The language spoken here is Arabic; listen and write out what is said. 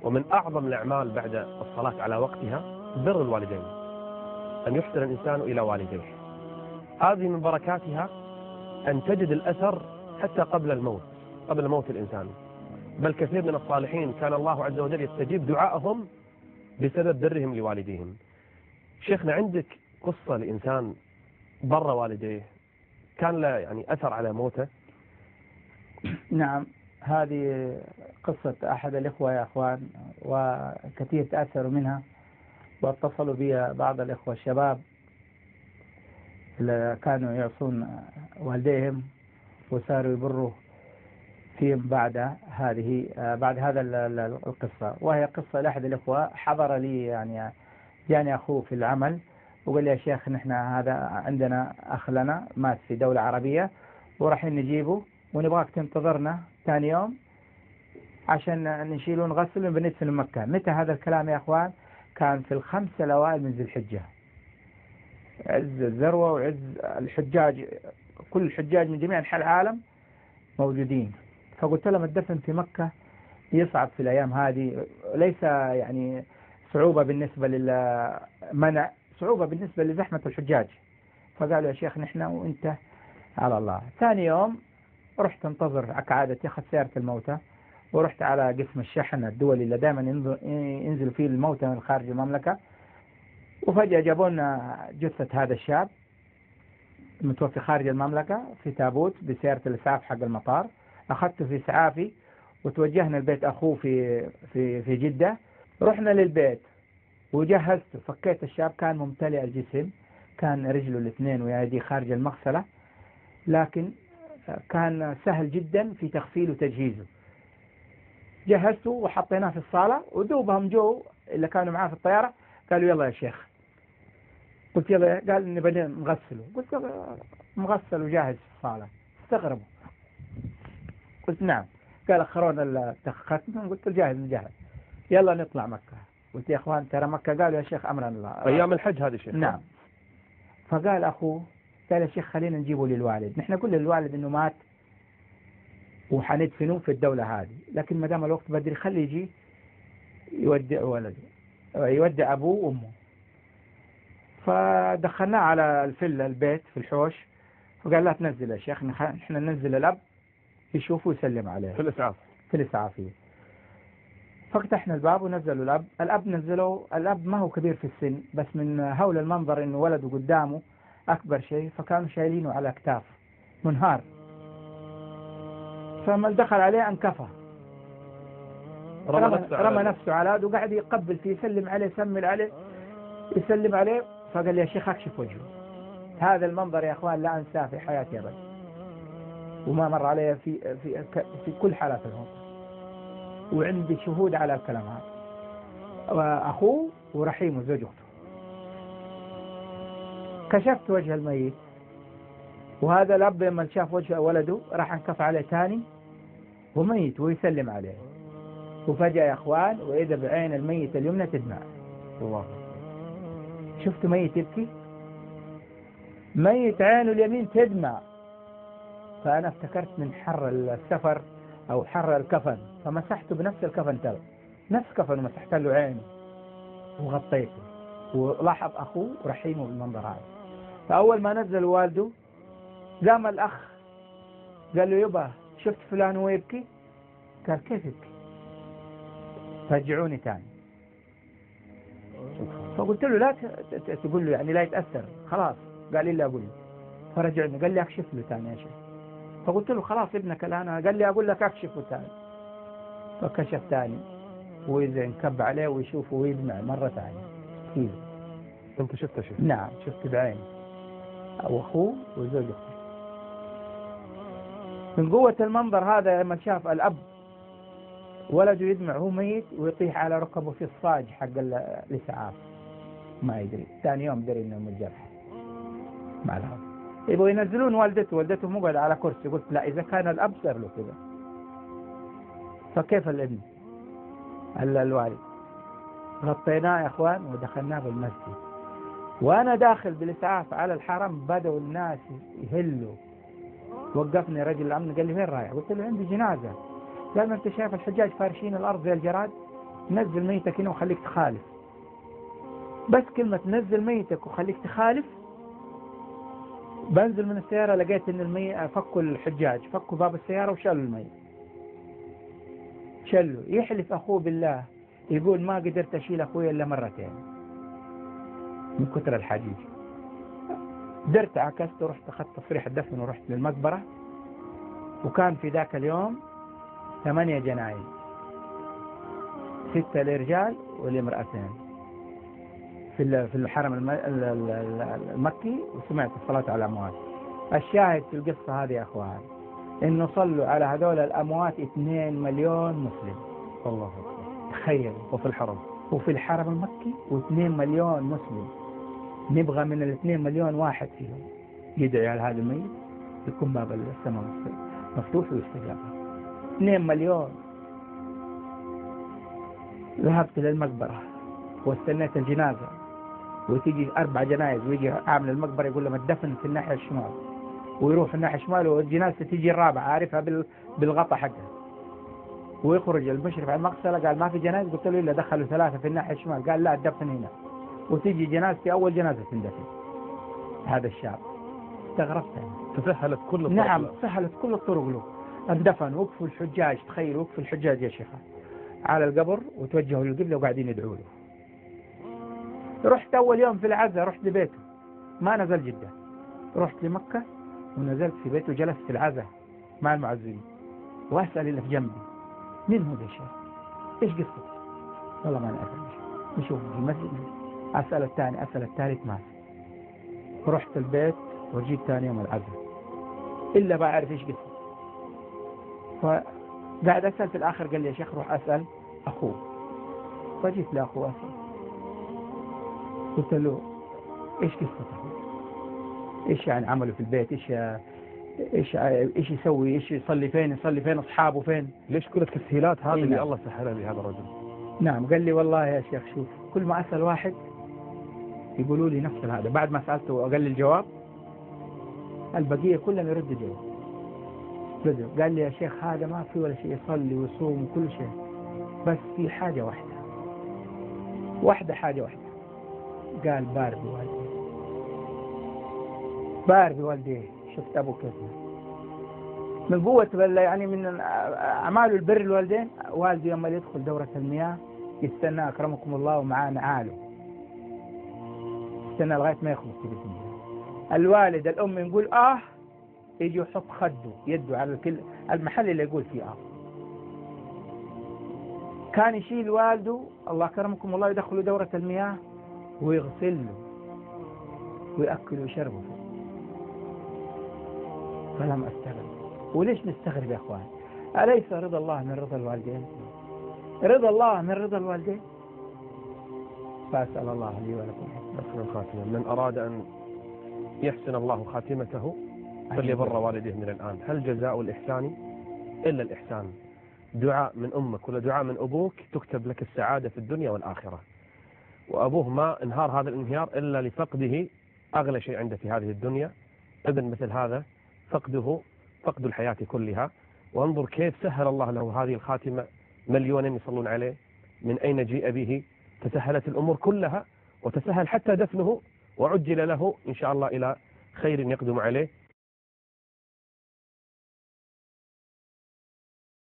ومن أعظم الأعمال بعد الصلاة على وقتها بر الوالدين، أن يحسن الإنسان إلى والديه. هذه من بركاتها أن تجد الأثر حتى قبل الموت، قبل موت الإنسان. بل كثير من الصالحين كان الله عز وجل يستجيب دعائهم بسبب برهم لوالديهم. شيخنا، عندك قصة لإنسان بر والديه كان له يعني أثر على موته؟ نعم، هذه قصة أحد الإخوة يا أخوان، وكثير تأثروا منها، واتصلوا بي بعض الإخوة الشباب اللي كانوا يعصون والديهم وصاروا يبروا فيهم بعد هذا القصة. وهي قصة لأحد الإخوة حضر لي، يعني جاني أخوه في العمل وقال لي يا شيخ نحن هذا عندنا أخ لنا مات في دولة عربية ورايحين نجيبه ونبغاك تنتظرنا ثاني يوم عشان نشيله ونغسله وبندفن مكة. متى هذا الكلام يا أخوان؟ كان في الخمسة الأوائل من ذي الحجة، عز الذروة وعز الحجاج، كل الحجاج من جميع أنحاء العالم موجودين. فقلت لهم الدفن في مكة يصعب في الأيام هذه، ليس يعني صعوبة بالنسبة للمنع، صعوبة بالنسبة لزحمة الحجاج. فقالوا يا شيخ نحن وانت على الله. ثاني يوم رحت انتظر كعادتي، أخذت سيارة الموتى ورحت على قسم الشحن الدولي اللي دائما ينزل فيه الموتى من خارج المملكة. وفجأة جابوا لنا جثة هذا الشاب متوفي خارج المملكة في تابوت بسيارة الإسعاف حق المطار. أخذته في إسعافي وتوجهنا البيت أخوه في جدة. رحنا للبيت وجهزته، فكيت الشاب، كان ممتلئ الجسم، كان رجله الاثنين ويديه خارج المغسلة، لكن كان سهل جدا في تغسيله وتجهيزه. جهزته وحطيناه في الصالة، ودوبهم جو اللي كانوا معاه في الطيارة قالوا يلا يا شيخ. قلت يلا، قال نبدأ نغسله. قلت يلا مغسل وجاهز في الصالة. استغربوا. قلت نعم. قال أخرونا الختم. قلت جاهز نجهز، يلا نطلع مكة. قلت يا أخوان ترى مكة. قالوا يا شيخ أمرنا الله. أيام الحج هذه شيخ. نعم. فقال أخوه قال يا شيخ خلينا نجيبه للوالد، نحن قلنا للوالد إنه مات وحندفنوه في الدولة هذه، لكن ما دام الوقت بدري خلي يجي يودع ولده، يودع أبوه وأمه. فدخلناه على البيت في الحوش، وقال لا تنزل يا شيخ، نحن ننزل الأب يشوفه ويسلم عليه في الإسعاف. في الإسعافية. ففتحنا الباب ونزلوا الأب نزلوا. الأب ما هو كبير في السن، بس من هول المنظر إنه ولده قدامه أكبر شيء، فكانوا شايلينه على أكتاف منهار. فما دخل عليه أنكفه، رمى نفسه على هذا وقاعد يقبل فيه، يسلم عليه، يسلم عليه. فقال لي يا شيخ اكشف وجهه. هذا المنظر يا اخوان لا انساه في حياتي ابدا، وما مر علي في كل حالات الموت، وعندي شهود على الكلام هذا. واخوه ورحيم وزوج اخته. كشفت وجه الميت، وهذا الاب لما شاف وجه ولده راح انكف عليه ثاني وميت ويسلم عليه. وفجأة يا اخوان واذا بعين الميت اليمنى تدمع. الله. شفت ميت يبكي، ميت عينه اليمين تدمع. فأنا افتكرت من حر السفر أو حر الكفن، فمسحته بنفس الكفن تبع نفس كفن، ومسحت له عينه وغطيته. ولاحظ أخوه رحيمه بالمنظر هذا. فأول ما نزل والده قام الأخ قال له يبا شفت فلان هو يبكي؟ قال كيف يبكي؟ رجعوني تاني. فقلت له لا تقول له يعني لا يتأثر خلاص. قال لي لا أقول له. فرجعني قال لي أكشف له ثاني يا شيخ. فقلت له خلاص ابنك الآن. قال لي أقول لك أكشفه ثاني. فكشف ثاني، وإذا انكب عليه ويشوفه ويدمع مرة ثانية كثير. أنت شفته شيخ؟ نعم شفت بعيني، أو أخوه وزوج أخوه. من قوة المنظر هذا لما شاف الأب ولده يدمع هو ميت ويطيح على ركبه في الصاج حق الإسعاف، ما يدري. ثاني يوم دري إنه متجرح مع الأب. يبغوا ينزلون والدته مقعد على كرسي. قلت لا، إذا كان الأب صار له كذا فكيف الابن الوالد؟ غطيناه يا إخوان ودخلناه بالمسجد. وأنا داخل بالإسعاف على الحرم بدأوا الناس يهلوا. وقفني رجل الأمن قال لي وين رايح؟ قلت له عندي جنازة. قال ما أنت شايف الحجاج فارشين الأرض زي الجراد؟ نزل ميتك هنا وخليك تخالف. بس كلمة نزل ميتك وخليك تخالف، بنزل من السيارة لقيت ان الميت فكوا الحجاج، فكوا باب السيارة وشالوا الميت، شلوا. يحلف اخوه بالله يقول ما قدرت اشيل اخوي الا مرتين من كثر الحجيج. درت عكست ورحت اخذت تصريح الدفن ورحت للمقبرة، وكان في ذاك اليوم 8 جنائز، 6 للرجال والامرأتين في الحرم المكي، وسمعت الصلاة على الأموات. الشاهد في القصة هذه يا أخوان إنه صلوا على هذول الأموات 2 مليون مسلم. الله أكبر. تخيل. وفي الحرم المكي و2 مليون مسلم. نبغى من 2 مليون واحد فيهم يدعي على هذا الميت يكون باب السماء مفتوح ويستجاب. 2 مليون. ذهبت للمقبرة واستنيت الجنازة، وتيجي 4 جنائز، ويجي عامل المقبرة يقول لهم الدفن في الناحية الشمال، ويروح الناحية الشمال، والجنازة تيجي الرابعة عارفها بالغطاء حقها، ويخرج المشرف على المغسلة قال ما في جنائز، قلت له إلا دخلوا 3 في الناحية الشمال، قال لا الدفن هنا، وتيجي جنازتي أول جنازة تندفن. هذا الشاب استغربت. تسهلت كل الطرق. نعم سهلت كل الطرق له. اندفن، وقفوا الحجاج، تخيل وقفوا الحجاج يا شيخ على القبر وتوجهوا للقبلة وقاعدين يدعوا له. رحت أول يوم في العزاء رحت لبيته، ما نزل جدة، رحت لمكة ونزلت في بيته وجلست في العزاء مع المعزين، وأسأل اللي في جنبي مين هو ذا الشيخ؟ إيش قصته؟ والله ما نعرف. نشوف في المسجد، أسأل الثاني، أسأل الثالث، ما رحت البيت وجيت ثاني يوم العزاء إلا بعرف إيش قصته. فقاعد أسأل في الآخر قال لي يا شيخ روح أسأل أخوه. فجيت لأخوه أسأل، قلت له إيش قصته؟ إيش يعني عمله في البيت؟ إيش يسوي؟ إيش يصلي فين؟ يصلي فين؟ أصحابه فين؟ ليش كل التسهيلات هذه اللي الله سهلها لهذا الرجل؟ نعم. قال لي والله يا شيخ شوف، كل ما أسأل واحد يقولوا لي نفس هذا، بعد ما سألته وقال لي الجواب البقية كلهم يرد جواب. قال لي يا شيخ هذا ما في ولا شيء، يصلي ويصوم وكل شيء، بس في حاجة واحدة، حاجة واحدة. قال بار بوالديه. شفت أبو كيف من قوة يعني من أعماله البر الوالدين. والدي لما يدخل دورة المياه يستنى أكرمكم الله ومعاه نعاله، يستنى لغاية ما يخلص بسم الله. الوالد الأم يقول يجي يحط خده يده على المحل اللي يقول فيه كان يشيل والده الله أكرمكم الله يدخله دورة المياه ويغسله ويأكله ويشربه. فلم أستغرب. وليش نستغرب يا أخوان؟ أليس رضا الله من رضا الوالدين؟ رضا الله من رضا الوالدين. فأسأل الله لي ولكم حسن الخاتمة. من أراد أن يحسن الله خاتمته فليبر والديه من الآن. هل جزاء الإحسان إلا الإحسان؟ دعاء من أمك ولا دعاء من أبوك تكتب لك السعادة في الدنيا والآخرة. وأبوه ما انهار هذا الانهيار إلا لفقده أغلى شيء عنده في هذه الدنيا. ابن مثل هذا فقد الحياة كلها. وانظر كيف سهل الله له هذه الخاتمة، مليونين يصلون عليه، من أين جيء به، تسهلت الأمور كلها، وتسهل حتى دفنه، وعجل له إن شاء الله إلى خير يقدم عليه.